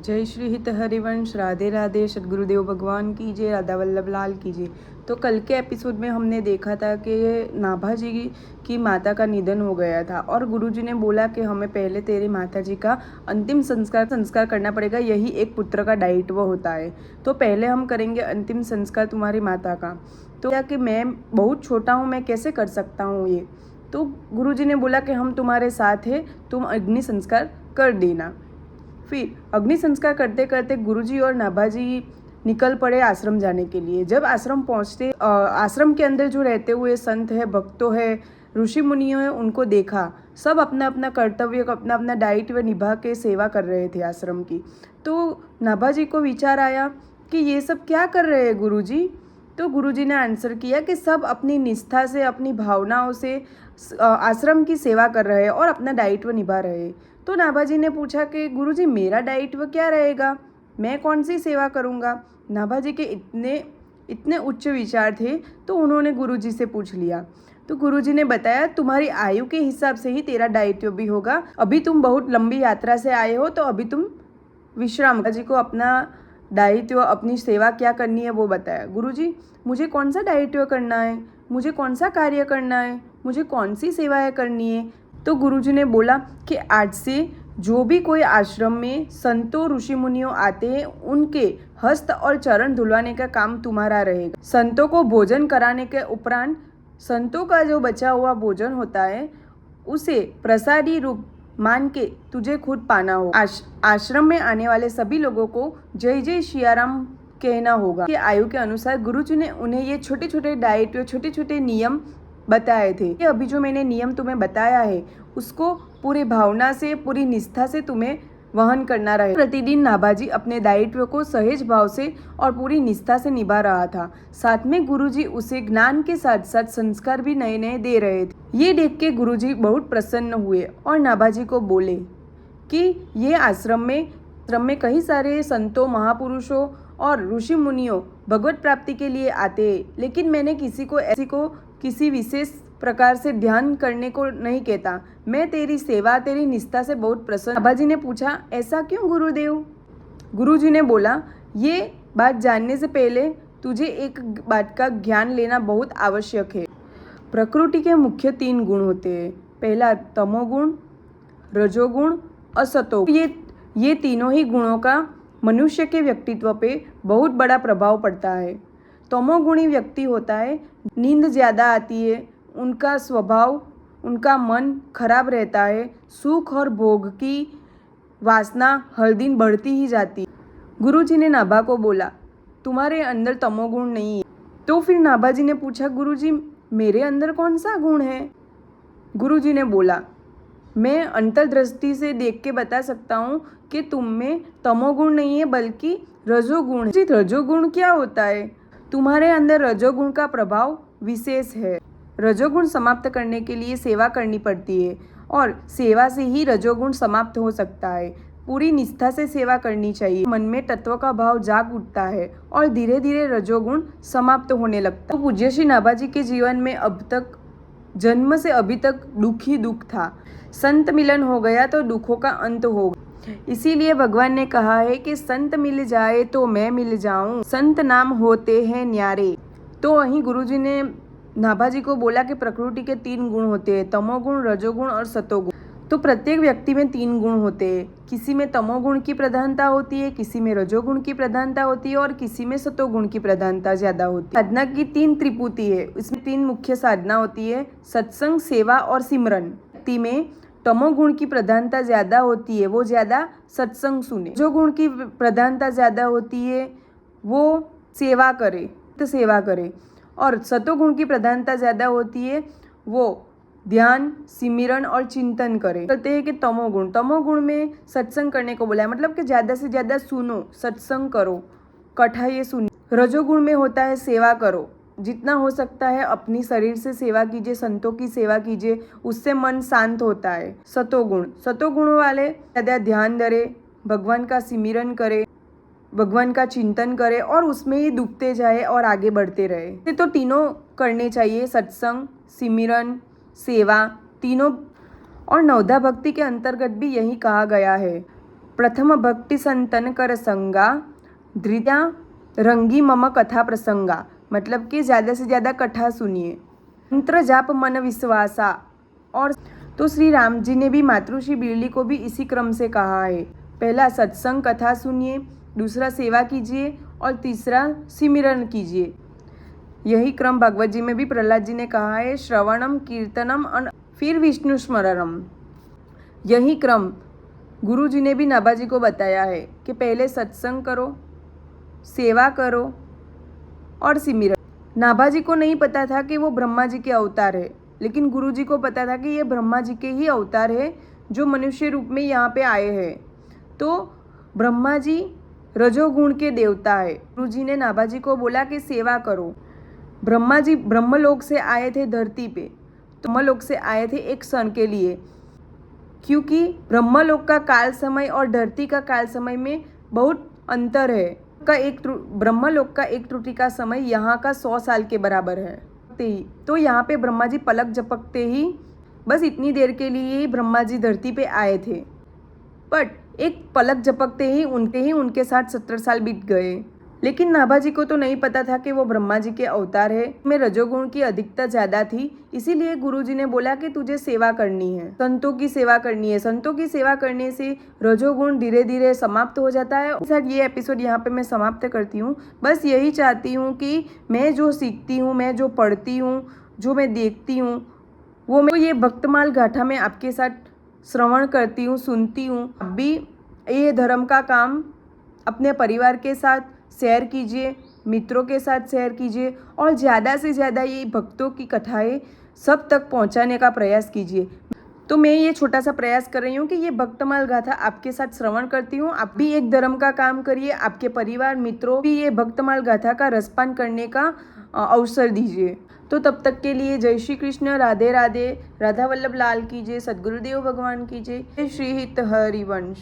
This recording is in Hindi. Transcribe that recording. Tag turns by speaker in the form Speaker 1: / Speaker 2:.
Speaker 1: जय श्री हित हरिवंश। राधे राधे। सदगुरुदेव भगवान की जय। राधा वल्लभ लाल की जय। तो कल के एपिसोड में हमने देखा था कि नाभा जी की माता का निधन हो गया था और गुरुजी ने बोला कि हमें पहले तेरी माता जी का अंतिम संस्कार करना पड़ेगा, यही एक पुत्र का दायित्व होता है। तो पहले हम करेंगे अंतिम संस्कार तुम्हारी माता का। तो क्या कि मैं बहुत छोटा हूँ, मैं कैसे कर सकता हूँ ये। तो गुरुजी ने बोला कि हम तुम्हारे साथ हैं, तुम अग्नि संस्कार कर देना। फिर अग्नि संस्कार करते करते गुरुजी और नाभाजी निकल पड़े आश्रम जाने के लिए। जब आश्रम पहुंचते, आश्रम के अंदर जो रहते हुए संत है, भक्तों है, ऋषि मुनियों है, उनको देखा। सब अपना अपना कर्तव्य, अपना अपना दायित्व निभा के सेवा कर रहे थे आश्रम की। तो नाभाजी को विचार आया कि ये सब क्या कर रहे हैं गुरुजी। तो गुरुजी ने आंसर किया कि सब अपनी निष्ठा से, अपनी भावनाओं से आश्रम की सेवा कर रहे हैं और अपना दायित्व निभा रहे हैं। तो नाभाजी ने पूछा कि गुरुजी मेरा दायित्व क्या रहेगा, मैं कौन सी सेवा करूँगा। नाभाजी के इतने उच्च विचार थे तो उन्होंने गुरुजी से पूछ लिया। तो गुरुजी ने बताया तुम्हारी आयु के हिसाब से ही तेरा दायित्व भी होगा। अभी तुम बहुत लंबी यात्रा से आए हो तो अभी तुम विश्राम। जी को अपना दायित्व, अपनी सेवा क्या करनी है वो बताया। गुरुजी मुझे कौन सा दायित्व करना है, मुझे कौन सा कार्य करना है, मुझे कौन सी सेवाएं करनी है। तो गुरुजी ने बोला कि आज से जो भी कोई आश्रम में संतों ऋषि मुनियों आते हैं उनके हस्त और चरण धुलवाने का काम तुम्हारा रहेगा। संतों को भोजन कराने के उपरांत संतों का जो बचा हुआ भोजन होता है उसे प्रसादी रूप मान के तुझे खुद पाना हो। आश्रम में आने वाले सभी लोगों को जय जय सियाराम कहना होगा। के आयु के अनुसार गुरुजी ने उन्हें ये छोटे छोटे दायित्व, छोटे छोटे नियम बताए थे कि अभी जो मैंने नियम तुम्हें बताया है उसको पूरी भावना से, पूरी निष्ठा से तुम्हें वहन करना रहे। प्रतिदिन नाभाजी अपने दायित्व को सहज भाव से और पूरी निष्ठा से निभा रहा था। साथ में गुरुजी उसे ज्ञान के साथ साथ संस्कार भी नए नए दे रहे थे। ये देख के गुरुजी बहुत प्रसन्न हुए और नाभाजी को बोले कि ये आश्रम में कई सारे संतों, महापुरुषों और ऋषि मुनियों भगवत प्राप्ति के लिए आते हैं, लेकिन मैंने किसी को किसी विशेष प्रकार से ध्यान करने को नहीं कहता। मैं तेरी सेवा, तेरी निष्ठा से बहुत प्रसन्न। नाभाजी ने पूछा ऐसा क्यों गुरुदेव। गुरुजी ने बोला ये बात जानने से पहले तुझे एक बात का ज्ञान लेना बहुत आवश्यक है। प्रकृति के मुख्य 3 गुण होते हैं। पहला तमोगुण, रजोगुण और सतोगुण। ये तीनों ही गुणों का मनुष्य के व्यक्तित्व पे बहुत बड़ा प्रभाव पड़ता है। तमोगुणी व्यक्ति होता है, नींद ज़्यादा आती है, उनका स्वभाव, उनका मन खराब रहता है, सुख और भोग की वासना हर दिन बढ़ती ही जाती है। गुरुजी ने नाभा को बोला तुम्हारे अंदर तमोगुण नहीं है। तो फिर नाभाजी ने पूछा गुरुजी मेरे अंदर कौन सा गुण है। गुरुजी ने बोला मैं अंतर्दृष्टि से देख के बता सकता हूँ कि तुम में तमोगुण नहीं है बल्कि रजोगुण है। रजोगुण क्या होता है? तुम्हारे अंदर रजोगुण का प्रभाव विशेष है। रजोगुण समाप्त करने के लिए सेवा करनी पड़ती है और सेवा से ही रजोगुण समाप्त हो सकता है। पूरी निष्ठा से सेवा करनी चाहिए। मन में तत्व का भाव जाग उठता है और धीरे धीरे रजोगुण समाप्त होने लगता है। तो पूज्य श्री नाभाजी के जीवन में अब तक, जन्म से अभी तक दुख ही दुख था। संत मिलन हो गया तो दुखों का अंत हो गया। इसीलिए भगवान ने कहा है कि संत मिल जाए तो मैं मिल जाऊं, संत नाम होते हैं न्यारे। तो वहीं गुरुजी ने नाभाजी को बोला कि प्रकृति के 3 गुण होते हैं, तमोगुण, रजोगुण और सतोगुण। तो प्रत्येक व्यक्ति में 3 गुण होते हैं। किसी में तमोगुण की प्रधानता होती है, किसी में रजोगुण की प्रधानता होती है और किसी में सतोगुण की प्रधानता ज्यादा होती है। साधना की 3 त्रिपुटी है, इसमें 3 मुख्य साधना होती है, सत्संग, सेवा और सिमरन। व्यक्ति में तमोगुण की प्रधानता ज्यादा होती है, वो ज्यादा सत्संग सुने। जो गुण की प्रधानता ज्यादा होती है वो सेवा करे और सतोगुण की प्रधानता ज्यादा होती है वो ध्यान, सिमरन और चिंतन करे। कहते हैं कि तमोगुण में सत्संग करने को बोला है, मतलब कि ज्यादा से ज्यादा सुनो, सत्संग करो, कथाएं सुनो। रजोगुण में होता है सेवा करो, जितना हो सकता है अपनी शरीर से सेवा कीजिए, संतों की सेवा कीजिए, उससे मन शांत होता है। सतोगुण वाले ज्यादा ध्यान धरे, भगवान का सिमरन करे, भगवान का चिंतन करे और उसमें ही डूबते जाए और आगे बढ़ते रहे। तो तीनों करने चाहिए, सत्संग, सिमरन, सेवा, तीनों। और नवधा भक्ति के अंतर्गत भी यही कहा गया है। प्रथम भक्ति संतन कर संगा, द्वितीया रंगी मम कथा प्रसंगा। मतलब कि ज़्यादा से ज़्यादा कथा सुनिए। मंत्र जाप मन विश्वासा। और तो श्री राम जी ने भी मातृश्री बिरली को भी इसी क्रम से कहा है। पहला सत्संग कथा सुनिए, दूसरा सेवा कीजिए और तीसरा सिमरन कीजिए। यही क्रम भगवत जी में भी प्रहलाद जी ने कहा है, श्रवणम कीर्तनम और फिर विष्णु स्मरणम। यही क्रम गुरु जी ने भी नाभा जी को बताया है कि पहले सत्संग करो, सेवा करो और सिमरन। नाभा जी को नहीं पता था कि वो ब्रह्मा जी के अवतार है, लेकिन गुरु जी को पता था कि ये ब्रह्मा जी के ही अवतार है जो मनुष्य रूप में यहाँ पे आए हैं। तो ब्रह्मा जी रजोगुण के देवता है। गुरु जी ने नाभा जी को बोला कि सेवा करो। ब्रह्मा जी ब्रह्मलोक से आए थे धरती पे, तो ब्रह्मलोक से आए थे एक क्षण के लिए, क्योंकि ब्रह्मलोक का काल समय और धरती का काल समय में बहुत अंतर है। ब्रह्मलोक का एक त्रुटि का समय यहाँ का 100 साल के बराबर है। तो यहाँ पे ब्रह्मा जी पलक झपकते ही, बस इतनी देर के लिए ही ब्रह्मा जी धरती पे आए थे, बट एक पलक झपकते ही उनके साथ 70 साल बीत गए। लेकिन नाभा जी को तो नहीं पता था कि वो ब्रह्मा जी के अवतार है। में रजोगुण की अधिकता ज़्यादा थी, इसीलिए गुरु जी ने बोला कि तुझे सेवा करनी है, संतों की सेवा करनी है। संतों की सेवा करने से रजोगुण धीरे धीरे समाप्त हो जाता है। सर ये एपिसोड यहाँ पे मैं समाप्त करती हूँ। बस यही चाहती हूँ कि मैं जो सीखती हूँ, मैं जो पढ़ती हूँ, जो मैं देखती हूँ, वो मैं ये भक्तमाल गाथा में आपके साथ श्रवण करती हूँ, सुनती हूँ। अब भी ये धर्म का काम अपने परिवार के साथ शेयर कीजिए, मित्रों के साथ शेयर कीजिए और ज़्यादा से ज़्यादा ये भक्तों की कथाएं सब तक पहुंचाने का प्रयास कीजिए। तो मैं ये छोटा सा प्रयास कर रही हूँ कि ये भक्तमाल गाथा आपके साथ श्रवण करती हूँ। आप भी एक धर्म का काम करिए, आपके परिवार मित्रों भी ये भक्तमाल गाथा का रसपान करने का अवसर दीजिए। तो तब तक के लिए जय श्री कृष्ण, राधे राधे, राधा वल्लभ लाल की जय, सद्गुरुदेव भगवान की जय, श्री हित हरिवंश।